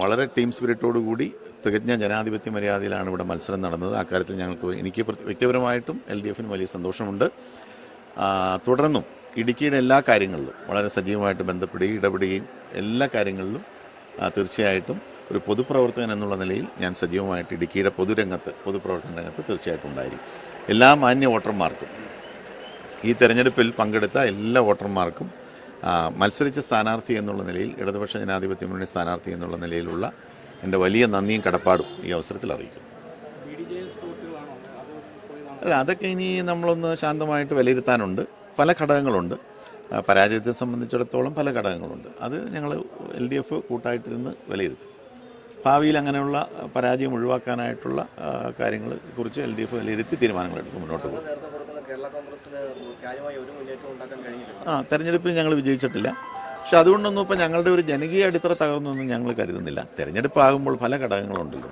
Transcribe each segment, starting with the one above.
വളരെ ടീം സ്പിരിറ്റോടുകൂടി തികഞ്ഞ ജനാധിപത്യ മര്യാദയിലാണ് ഇവിടെ മത്സരം നടന്നത്. അക്കാര്യത്തിൽ എനിക്ക് വ്യക്തിപരമായിട്ടും LDF വലിയ സന്തോഷമുണ്ട്. തുടർന്നും ഇടുക്കിയുടെ എല്ലാ കാര്യങ്ങളിലും വളരെ സജീവമായിട്ട് ബന്ധപ്പെടുകയും ഇടപെടുകയും എല്ലാ കാര്യങ്ങളിലും തീർച്ചയായിട്ടും ഒരു പൊതുപ്രവർത്തകൻ എന്നുള്ള നിലയിൽ ഞാൻ സജീവമായിട്ട് ഇടുക്കിയുടെ പൊതുപ്രവർത്തന രംഗത്ത് തീർച്ചയായിട്ടും ഉണ്ടായിരിക്കും. എല്ലാ മാന്യ വോട്ടർമാർക്കും ഈ തെരഞ്ഞെടുപ്പിൽ പങ്കെടുത്ത എല്ലാ വോട്ടർമാർക്കും മത്സരിച്ച സ്ഥാനാർത്ഥി എന്നുള്ള നിലയിൽ ഇടതുപക്ഷ ജനാധിപത്യ മുന്നണി സ്ഥാനാർത്ഥി എന്നുള്ള നിലയിലുള്ള എൻ്റെ വലിയ നന്ദിയും കടപ്പാടും ഈ അവസരത്തിൽ അറിയിക്കും. അല്ല, അതൊക്കെ ഇനി നമ്മളൊന്ന് ശാന്തമായിട്ട് വിലയിരുത്താനുണ്ട്. പല ഘടകങ്ങളുണ്ട്. പരാജയത്തെ സംബന്ധിച്ചിടത്തോളം പല ഘടകങ്ങളുണ്ട്. അത് ഞങ്ങൾ LDF കൂട്ടായിട്ടിരുന്ന് വിലയിരുത്തും. ഭാവിയിൽ അങ്ങനെയുള്ള പരാജയം ഒഴിവാക്കാനായിട്ടുള്ള കാര്യങ്ങളെ കുറിച്ച് LDF വിലയിരുത്തി തീരുമാനങ്ങളെടുത്ത് മുന്നോട്ട് പോകും. തെരഞ്ഞെടുപ്പിൽ ഞങ്ങൾ വിജയിച്ചിട്ടില്ല. പക്ഷെ അതുകൊണ്ടൊന്നും ഇപ്പം ഞങ്ങളുടെ ഒരു ജനകീയ അടിത്തറ തകർന്നൊന്നും ഞങ്ങൾ കരുതുന്നില്ല. തെരഞ്ഞെടുപ്പ് ആകുമ്പോൾ പല ഘടകങ്ങളുണ്ടല്ലോ.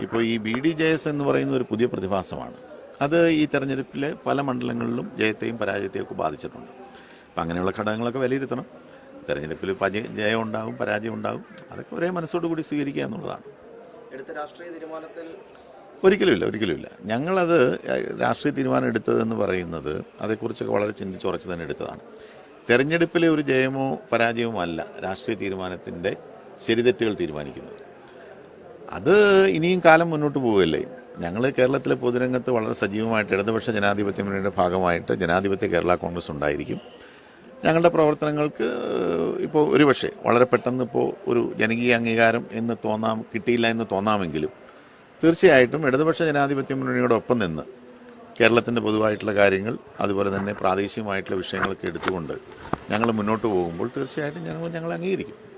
ഇപ്പോൾ ഈ BDJS എന്ന് പറയുന്ന ഒരു പുതിയ പ്രതിഭാസമാണ്. അത് ഈ തെരഞ്ഞെടുപ്പിലെ പല മണ്ഡലങ്ങളിലും ജയത്തെയും പരാജയത്തെയും ഒക്കെ ബാധിച്ചിട്ടുണ്ട്. അപ്പം അങ്ങനെയുള്ള ഘടകങ്ങളൊക്കെ വിലയിരുത്തണം. തെരഞ്ഞെടുപ്പിൽ ജയം ഉണ്ടാകും, പരാജയം ഉണ്ടാകും. അതൊക്കെ ഒരേ മനസ്സോടുകൂടി സ്വീകരിക്കുക എന്നുള്ളതാണ്. ഒരിക്കലുമില്ല. ഞങ്ങളത് രാഷ്ട്രീയ തീരുമാനം എടുത്തതെന്ന് പറയുന്നത് അതേക്കുറിച്ചൊക്കെ വളരെ ചിന്തിച്ചുറച്ച് തന്നെ എടുത്തതാണ്. തെരഞ്ഞെടുപ്പിലെ ഒരു ജയമോ പരാജയമോ അല്ല രാഷ്ട്രീയ തീരുമാനത്തിന്റെ ശരിതെറ്റുകൾ തീരുമാനിക്കുന്നത്. അത് ഇനിയും കാലം മുന്നോട്ട് പോവുകയല്ലേ. ഞങ്ങൾ കേരളത്തിലെ പൊതുരംഗത്ത് വളരെ സജീവമായിട്ട് ഇടതുപക്ഷ ജനാധിപത്യ മുന്നണിയുടെ ഭാഗമായിട്ട് ജനാധിപത്യ കേരള കോൺഗ്രസ് ഉണ്ടായിരിക്കും. ഞങ്ങളുടെ പ്രവർത്തനങ്ങൾക്ക് ഇപ്പോൾ ഒരുപക്ഷെ വളരെ പെട്ടെന്ന് ഇപ്പോൾ ഒരു ജനകീയ അംഗീകാരം കിട്ടിയില്ല എന്ന് തോന്നാമെങ്കിലും തീർച്ചയായിട്ടും ഇടതുപക്ഷ ജനാധിപത്യ മുന്നണിയോടൊപ്പം നിന്ന് കേരളത്തിന്റെ പൊതുവായിട്ടുള്ള കാര്യങ്ങൾ അതുപോലെ തന്നെ പ്രാദേശികമായിട്ടുള്ള വിഷയങ്ങളൊക്കെ എടുത്തുകൊണ്ട് ഞങ്ങൾ മുന്നോട്ട് പോകുമ്പോൾ തീർച്ചയായിട്ടും ഞങ്ങൾ അംഗീകരിക്കും.